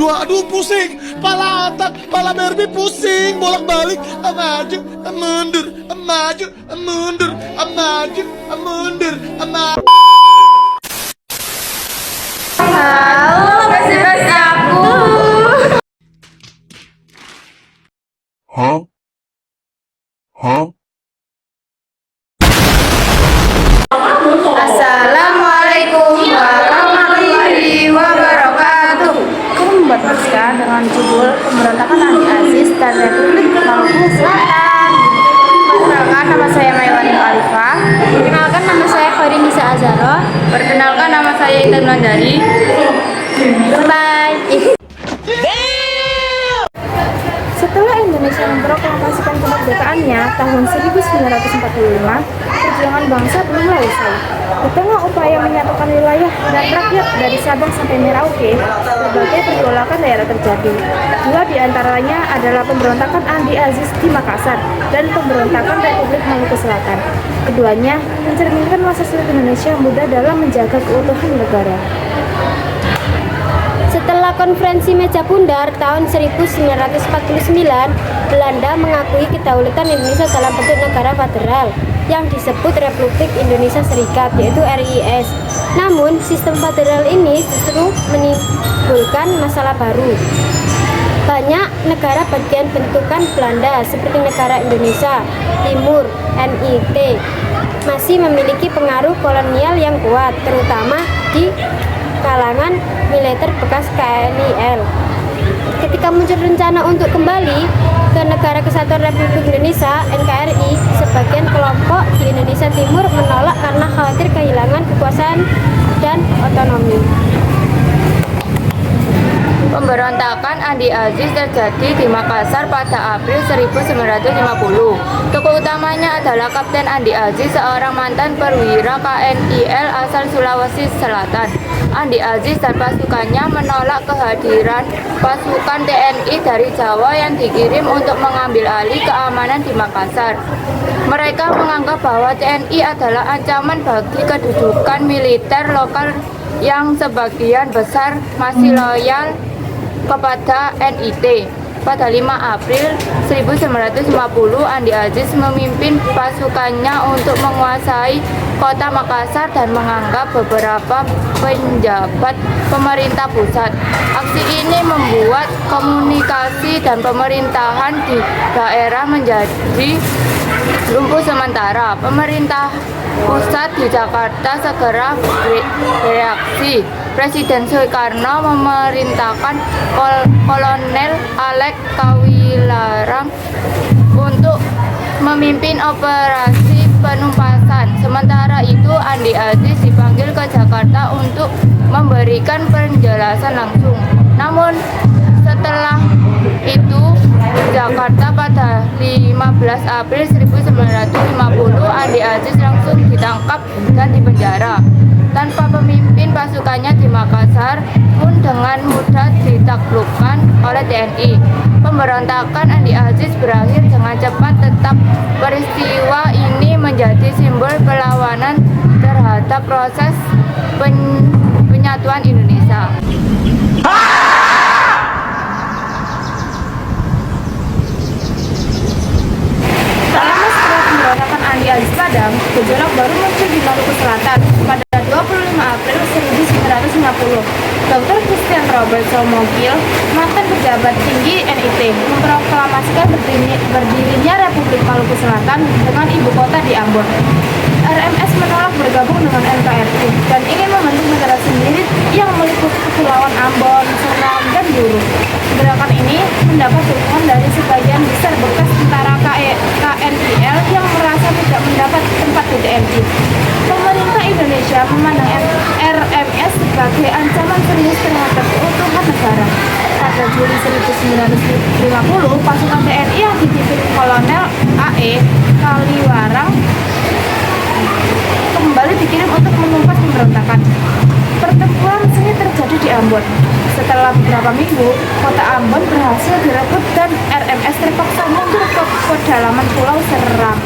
dua, aduh pusing, pala otak, pala Barbie pusing, bolak-balik, maju, mundur, maju, mundur, maju, mundur, maju. Halo, besti-besti aku. Hah? Hah? Assalamualaikum warahmatullahi wabarakatuh. Aku membuat naskah dengan judul Pemberontakan Andi Aziz dan Republik Maluku Selatan. Perkenalkan, nama saya Maywani Alifah. Perkenalkan, nama saya Farin Nisa Azharo. Perkenalkan, nama saya Intan Mandari. Bye. Setelah Indonesia memproklamasikan kemerdekaannya tahun 1945, perjuangan bangsa belumlah usai. Di tengah upaya menyatukan wilayah dan rakyat dari Sabang sampai Merauke, berbagai pergolakan daerah terjadi. Dua di antaranya adalah pemberontakan Andi Aziz di Makassar dan pemberontakan Republik Maluku Selatan. Keduanya mencerminkan masa sulit Indonesia muda dalam menjaga keutuhan negara. Setelah konferensi Meja Bundar tahun 1949, Belanda mengakui kedaulatan Indonesia dalam bentuk negara federal yang disebut Republik Indonesia Serikat, yaitu RIS. Namun, sistem federal ini justru menimbulkan masalah baru. Banyak negara bagian bentukan Belanda seperti negara Indonesia Timur (NIT) masih memiliki pengaruh kolonial yang kuat, terutama di kalangan militer bekas KNIL. Ketika muncul rencana untuk kembali ke Negara Kesatuan Republik Indonesia (NKRI), sebagian kelompok di Indonesia Timur menolak karena khawatir kehilangan kekuasaan dan otonomi. Pemberontakan Andi Aziz terjadi di Makassar pada April 1950. Tokoh utamanya adalah Kapten Andi Aziz, seorang mantan perwira KNIL asal Sulawesi Selatan. Andi Aziz dan pasukannya menolak kehadiran pasukan TNI dari Jawa yang dikirim untuk mengambil alih keamanan di Makassar. Mereka menganggap bahwa TNI adalah ancaman bagi kedudukan militer lokal yang sebagian besar masih loyal kepada NIT. Pada 5 April 1950, Andi Aziz memimpin pasukannya untuk menguasai kota Makassar dan menganggap beberapa penjabat pemerintah pusat. Aksi ini membuat komunikasi dan pemerintahan di daerah menjadi lumpuh sementara. Pemerintah pusat di Jakarta segera bereaksi. Presiden Soekarno memerintahkan Kolonel Alek Kawilarang untuk memimpin operasi penumpasan. Sementara itu, Andi Aziz dipanggil ke Jakarta untuk memberikan penjelasan langsung. Namun, setelah itu, di Jakarta pada 15 April 1950, Andi Aziz langsung ditangkap dan dipenjara. Tanpa pemimpin pasukannya di Makassar pun dengan mudah ditaklukkan oleh TNI. Pemberontakan Andi Aziz berakhir dengan cepat, tetap peristiwa ini menjadi simbol perlawanan terhadap proses penyatuan Indonesia. Pemberontakan Andi Aziz padam, gejolak baru muncul di Maluku Selatan pada 25 April 1950. Dr. Christian Robert Somogil, mantan pejabat tinggi NIT, memproklamasikan berdirinya Republik Maluku Selatan dengan ibu kota di Ambon. RMS menolak bergabung dengan NKRI dan ingin membentuk negara sendiri yang meliputi kepulauan Ambon, Seram, dan Juru. Gerakan ini mendapat dukungan dari sebagian besar bekas tentara KNIL yang merasa tidak mendapat tempat di TNI. Pemerintah Indonesia memandang RMS sebagai ancaman serius terhadap keutuhan negara. Pada Juli 1950, pasukan TNI yang dipimpin Kolonel AE Kaliwarang kembali dikirim untuk menumpas pemberontakan. Pertempuran sengit terjadi di Ambon. Setelah beberapa minggu, kota Ambon berhasil direbut dan RMS terpaksa mundur ke pedalaman Pulau Seram.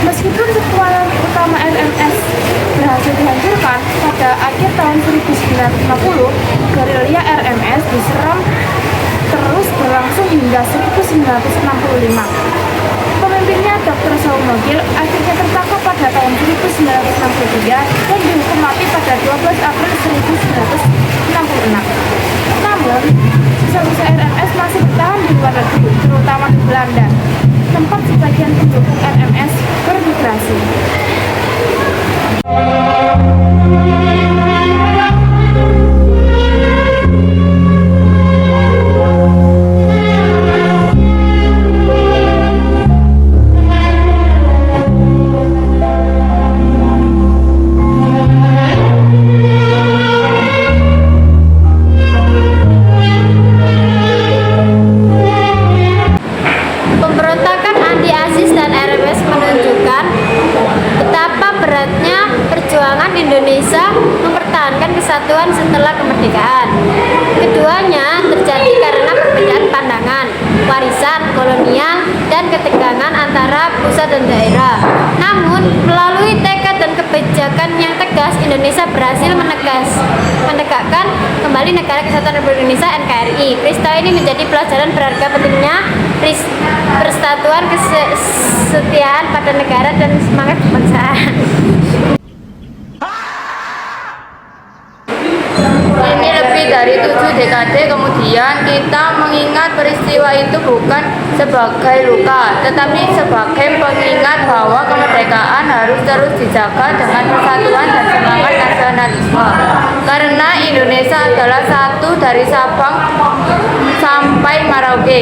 Meskipun kekuatan utama RMS berhasil dihancurkan pada akhir tahun 1950, gerilya RMS diserang terus berlangsung hingga 1965. Pemimpinnya Dr. Saumogil akhirnya tertangkap pada tahun 1963 dan dihukum mati pada 12 April 1966. Namun, sisa-sisa RMS masih bertahan di luar negeri, terutama di Belanda, tempat sebagian pendukung RMS bermigrasi. Pemberontakan anti-ASIS dan RMS menunjukkan betapa beratnya perjuangan Indonesia mempertahankan kesatuan setelah kemerdekaan. Keduanya terjadi karena perbedaan pandangan, warisan kolonial, dan ketegangan antara pusat dan daerah. Namun, melalui tekad dan kebijakan yang tegas, Indonesia berhasil menegakkan kembali Negara Kesatuan Republik Indonesia (NKRI). Peristiwa ini menjadi pelajaran berharga pentingnya persatuan, kesetiaan pada negara, dan semangat kebangsaan. Ini lebih dari 7 dekade kemudian, kita mengingat peristiwa itu bukan sebagai luka, tetapi sebagai pengingat bahwa kemerdekaan harus terus dijaga dengan persatuan dan semangat nasionalisme. Karena Indonesia adalah satu dari Sabang sampai Merauke.